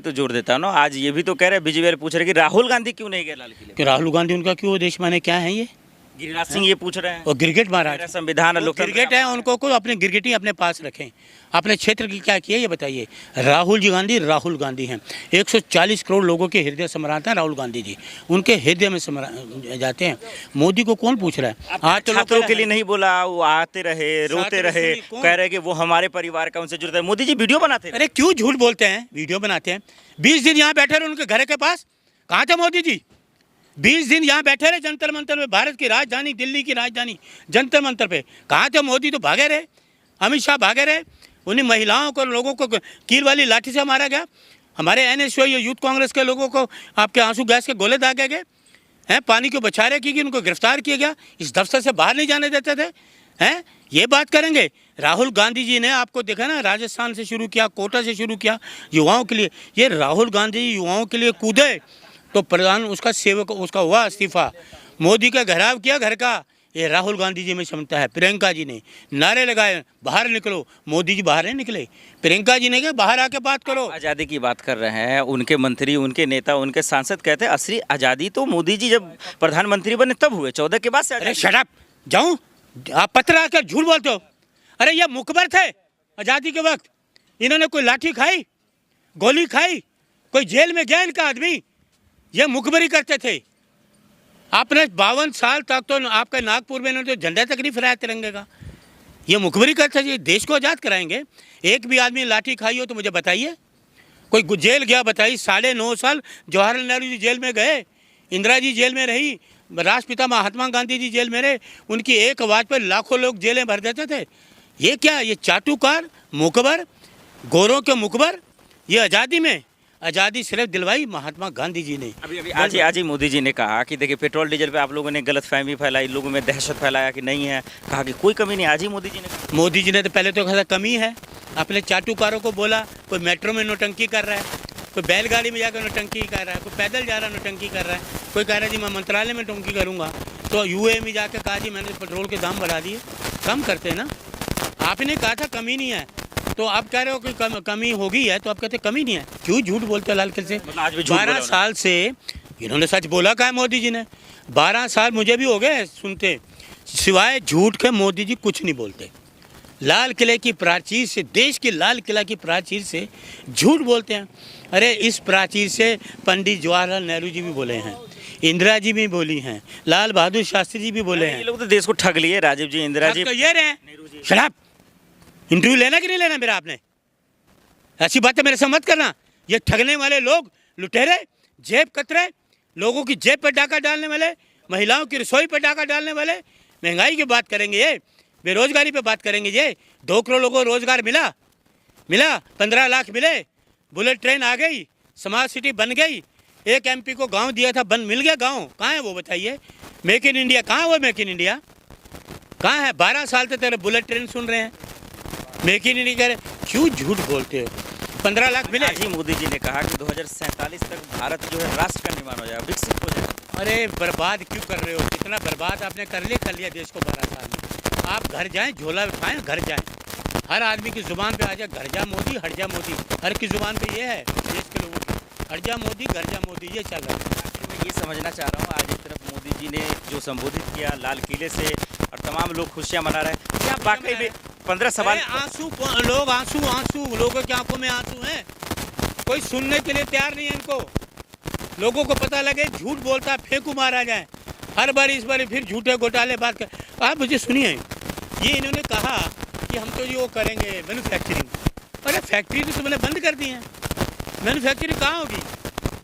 तो जोर देता हूँ ना, आज ये भी तो कह रहे हैं, बीजेपी पूछ रहे कि राहुल गांधी क्यों नहीं गए लाल किले? कि राहुल गांधी उनका क्यों देश माने क्या है ये? गिरिराज सिंह ये पूछ रहे हैं। और गिरगिट मेरा महाराज संविधान वो गिरगिट है, उनको को अपने गिरगिटी अपने पास रखें। अपने क्षेत्र की क्या किया ये बताइए। राहुल गांधी हैं। 140 करोड़ लोगों के हृदय सम्राट हैं राहुल गांधी जी, उनके हृदय में जाते हैं। मोदी को कौन पूछ रहा है? आज तो छात्रों के लिए नहीं बोला, वो आते रहे, रोते रहे, कह रहे कि वो हमारे परिवार का उनसे जुड़ता है। मोदी जी वीडियो बनाते हैं। अरे क्यों झूठ बोलते हैं? वीडियो बनाते हैं। 20 दिन यहाँ बैठे रहे उनके घर के पास, कहाँ थे मोदी जी? 20 दिन यहाँ बैठे रहे जंतर मंतर पे, भारत की राजधानी, दिल्ली की राजधानी जंतर मंतर पे, कहाँ थे मोदी? तो भागे रहे, अमित शाह भागे रहे। उन्हीं महिलाओं को, लोगों को कील वाली लाठी से मारा गया। हमारे NSU यूथ कांग्रेस के लोगों को आपके आंसू गैस के गोले दागे गए हैं। पानी को बचा रहे कि उनको गिरफ्तार किया गया, इस दफ्तर से बाहर नहीं जाने देते थे हैं। ये बात करेंगे? राहुल गांधी जी ने आपको देखा ना, राजस्थान से शुरू किया, कोटा से शुरू किया युवाओं के लिए। ये राहुल गांधी युवाओं के लिए कूदे तो प्रधान उसका सेवक उसका हुआ इस्तीफा। मोदी का घेराव किया घर का, ये राहुल गांधी जी में क्षमता है। प्रियंका जी ने नारे लगाए बाहर निकलो, मोदी जी बाहर नहीं निकले। प्रियंका जी ने कहा बाहर आके बात करो। आज़ादी की बात कर रहे हैं, उनके मंत्री, उनके नेता, उनके सांसद कहते हैं असली आज़ादी तो मोदी जी जब प्रधानमंत्री बने तब हुए, 14 के बाद से। अरे शट अप, जाऊं? आप पत्र आकर झूठ बोलते हो। अरे ये मुखबर थे आज़ादी के वक्त, इन्होंने कोई लाठी खाई, गोली खाई, कोई जेल में गया इनका आदमी? ये मुखबरी करते थे। आपने 52 साल तक तो आपके नागपुर में इन्होंने तो झंडा तक नहीं फहराया तिरंगे का। ये मुखबरी करते थे, देश को आज़ाद कराएंगे। एक भी आदमी लाठी खाई हो तो मुझे बताइए। कोई जेल गया बताइए? 9.5 साल जवाहरलाल नेहरू जी जेल में गए, इंदिरा जी जेल में रही, राष्ट्रपिता महात्मा गांधी जी जेल में रहे। उनकी एक आवाज़ पर लाखों लोग जेलें भर देते थे। ये क्या? ये चाटुकार मुखबर, गोरों के मुखबर। ये आज़ादी में आज़ादी सिर्फ दिलवाई महात्मा गांधी जी ने। अभी आज ही मोदी जी ने कहा कि देखिए पेट्रोल डीजल पे आप लोगों ने गलतफहमी फैलाई, लोगों में दहशत फैलाया कि नहीं है, कहा कि कोई कमी नहीं। आज ही मोदी जी ने तो पहले तो कहा कमी है, अपने चाटुकारों को बोला। कोई मेट्रो में नोटंकी कर रहा है, कोई बैलगाड़ी में जाकर नोटंकी कर रहा है, कोई पैदल जा रहा है नोटंकी कर रहा है, कोई कह रहा है जी मैं मंत्रालय में नोटंकी करूँगा। तो UAE में जाकर कहा जी मैंने पेट्रोल के दाम बढ़ा दिए। कम करते हैं ना, आपने कहा था कमी नहीं है, तो आप कह रहे हो कि कमी हो गई है, तो आप कहते कमी नहीं है। क्यों झूठ बोलते हो लाल किले से? 12 साल से इन्होंने सच बोला का है मोदी जी ने। 12 साल मुझे भी हो गए सुनते, सिवाय झूठ के मोदी जी कुछ नहीं बोलते। लाल किले की प्राचीर से, देश की लाल किला की प्राचीर से झूठ बोलते हैं। अरे इस प्राचीर से पंडित जवाहरलाल नेहरू जी भी बोले हैं, इंदिरा जी भी बोली हैं, लाल बहादुर शास्त्री जी भी बोले हैं। ये लोग तो देश को ठग लिए, राजीव जी, इंदिरा जी। ये रहे शराब। इंटरव्यू लेना कि नहीं लेना मेरा? आपने ऐसी बातें मेरे से मत करना। ये ठगने वाले लोग, लुटेरे, जेब कतरे, लोगों की जेब पर डाका डालने वाले, महिलाओं की रसोई पर डाका डालने वाले। महंगाई की बात करेंगे ये, बेरोजगारी पे बात करेंगे ये। 2 करोड़ लोगों को रोजगार मिला, 15 लाख मिले, बुलेट ट्रेन आ गई, स्मार्ट सिटी बन गई। एक MP को गाँव दिया था, मिल गया गाँव, कहाँ है वो बताइए? मेक इन इंडिया कहाँ? वो मेक इन इंडिया कहाँ है? 12 साल से तेरे बुलेट ट्रेन सुन रहे हैं, मेक इन इंडिया कह रहे। क्यों झूठ बोलते हो? 15 लाख मिले। आज ही मोदी जी ने कहा कि 2047 तक भारत जो है राष्ट्र का निर्माण हो जाएगा, विकसित हो जाएगा। अरे बर्बाद क्यों कर रहे हो? कितना बर्बाद आपने कर लिया देश को 12 साल में। आप घर जाएं, झोला उठाएं, घर जाएं। हर आदमी की जुबान पे आ जाए घर जा मोदी, हट जा मोदी। हर की जुबान पे ये है देश के लोगों की, हट जा मोदी, घर जा मोदी, ये चल रहा है। मैं ये समझना चाह रहा हूँ, आज एक तरफ मोदी जी ने जो संबोधित किया लाल किले से और तमाम लोग खुशियाँ मना रहे हैं, क्या वाकई में 15 सवाल आंसू लोगों की आंखों में आंसू हैं। कोई सुनने के लिए तैयार नहीं है इनको। लोगों को पता लगे झूठ बोलता फेंकू मारा जाए। हर बार इस बार फिर झूठे घोटाले बात कर। आप मुझे सुनिए, ये इन्होंने कहा कि हम तो ये वो करेंगे मैन्युफैक्चरिंग। अरे फैक्ट्री तो तुमने बंद कर दी है, मैन्युफैक्चरिंग कहाँ होगी?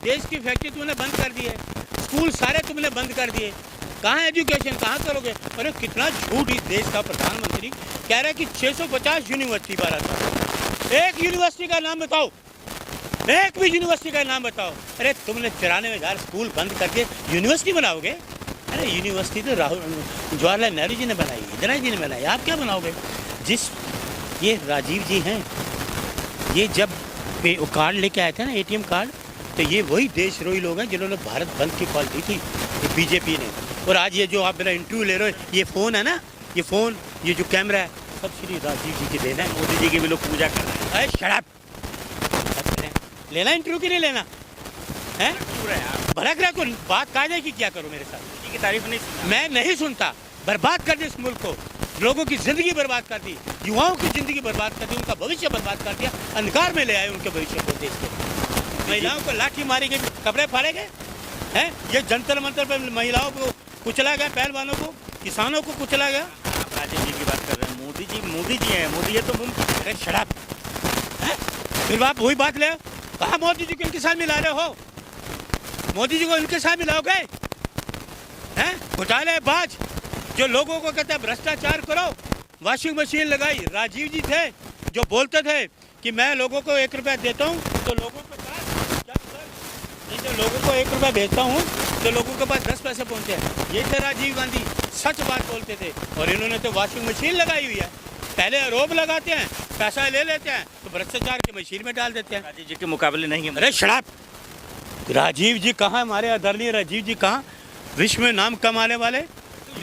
देश की फैक्ट्री तुमने बंद कर दी है, स्कूल सारे तुमने बंद कर दिए, कहाँ एजुकेशन कहाँ करोगे? अरे कितना झूठ इस देश का प्रधानमंत्री कह रहा है कि 650 यूनिवर्सिटी भारत में। एक यूनिवर्सिटी का नाम बताओ, एक भी यूनिवर्सिटी का नाम बताओ। अरे तुमने 94,000 स्कूल बंद करके यूनिवर्सिटी बनाओगे? अरे यूनिवर्सिटी तो जवाहरलाल नेहरू जी ने बनाई, इंदिरा जी ने बनाई, आप क्या बनाओगे? ये राजीव जी हैं, ये जब कार्ड लेके आए थे ना, ATM कार्ड, तो ये वही देशद्रोही लोग हैं जिन्होंने भारत बंद की कॉल दी थी बीजेपी ने। और आज ये जो आप मेरा इंटरव्यू ले रहे हो, ये फ़ोन है ना, ये फ़ोन, ये जो कैमरा है, सब श्री राजीव जी के देना है। मोदी जी की भी लोग पूजा कर रहे हैं। अरे शराब लेना इंटरव्यू की नहीं लेना है? क्यों रहे हैं आप? भड़क रहा कौन? बात कायदे की क्या करूं मेरे साथ? मोदी की तारीफ नहीं सुनता। मैं नहीं सुनता। बर्बाद कर दी इस मुल्क को, लोगों की जिंदगी बर्बाद कर दी, युवाओं की जिंदगी बर्बाद कर दी, उनका भविष्य बर्बाद कर दिया, अंधकार में ले आए उनके भविष्य को देश के। महिलाओं को लाठी मारी गई, कपड़े फाड़े गए हैं। ये जंतर मंतर पे महिलाओं को कुचला गया, पहलवानों को, किसानों को कुचला गया। आप राजीव जी की बात कर रहे हैं। मोदी जी हैं, मोदी है तो मुमकिन। अरे शराब है, फिर आप वही बात ले, कहा मोदी जी को इनके साथ मिला रहे हो? मोदी जी को इनके साथ मिलाओगे हैं? घोटालेबाज जो लोगों को कहते हैं भ्रष्टाचार करो। वॉशिंग मशीन लगाई, राजीव जी थे जो बोलते थे कि मैं लोगों को 1 रुपया देता हूँ तो लोगों के पास जो लोगों को 1 रुपया भेजता हूँ तो लोगों के पास 10 पैसे पहुँचते हैं। ये थे राजीव गांधी, सच बात बोलते थे। और इन्होंने तो वॉशिंग मशीन लगाई हुई है। पहले आरोप लगाते हैं, पैसा ले लेते हैं, तो भ्रष्टाचार की मशीन में डाल देते हैं। राजीव जी के मुकाबले नहीं है। अरे शराब, राजीव जी कहाँ? हमारे आदरणीय राजीव जी कहाँ? विश्व में नाम कमाने वाले,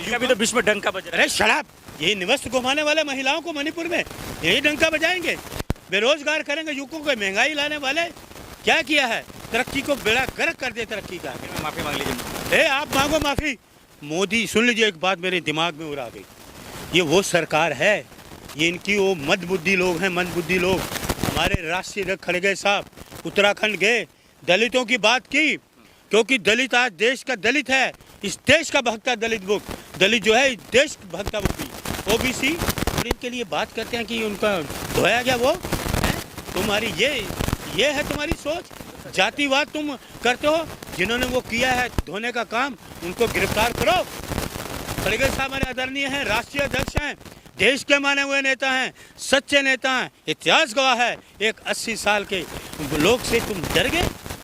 कभी तो विश्व में डंका बज रहा है। अरे शराब, यही निवस्त घुमाने वाले महिलाओं को मणिपुर में यही डंका बजाएंगे, बेरोजगार करेंगे युवकों को, महंगाई लाने वाले। क्या किया है? तरक्की को बेड़ा गर्क कर दे तरक्की का। माफी मांग लीजिए। आप मांगो माफी। मोदी, सुन लीजिए एक बात मेरे दिमाग में उड़ा गई। ये वो सरकार है, ये इनकी वो मंदबुद्धि लोग हैं, मंदबुद्धि लोग। हमारे राष्ट्रीय अध्यक्ष खड़गे साहब उत्तराखंड गए, दलितों की बात की, क्योंकि दलित आज देश का दलित है, इस देश का भक्ता दलित बुक, दलित जो है इस देश भक्ता बुक ओबीसी, और इनके लिए बात करते हैं कि उनका धोया गया वो है? तुम्हारी ये है तुम्हारी सोच? जातिवाद तुम करते हो। जिन्होंने वो किया है धोने का काम, उनको गिरफ्तार करो। खड़गे साहब हमारे आदरणीय हैं, राष्ट्रीय अध्यक्ष हैं, देश के माने हुए नेता हैं, सच्चे नेता हैं। इतिहास गवाह है, एक 80 साल के लोग से तुम डर गए?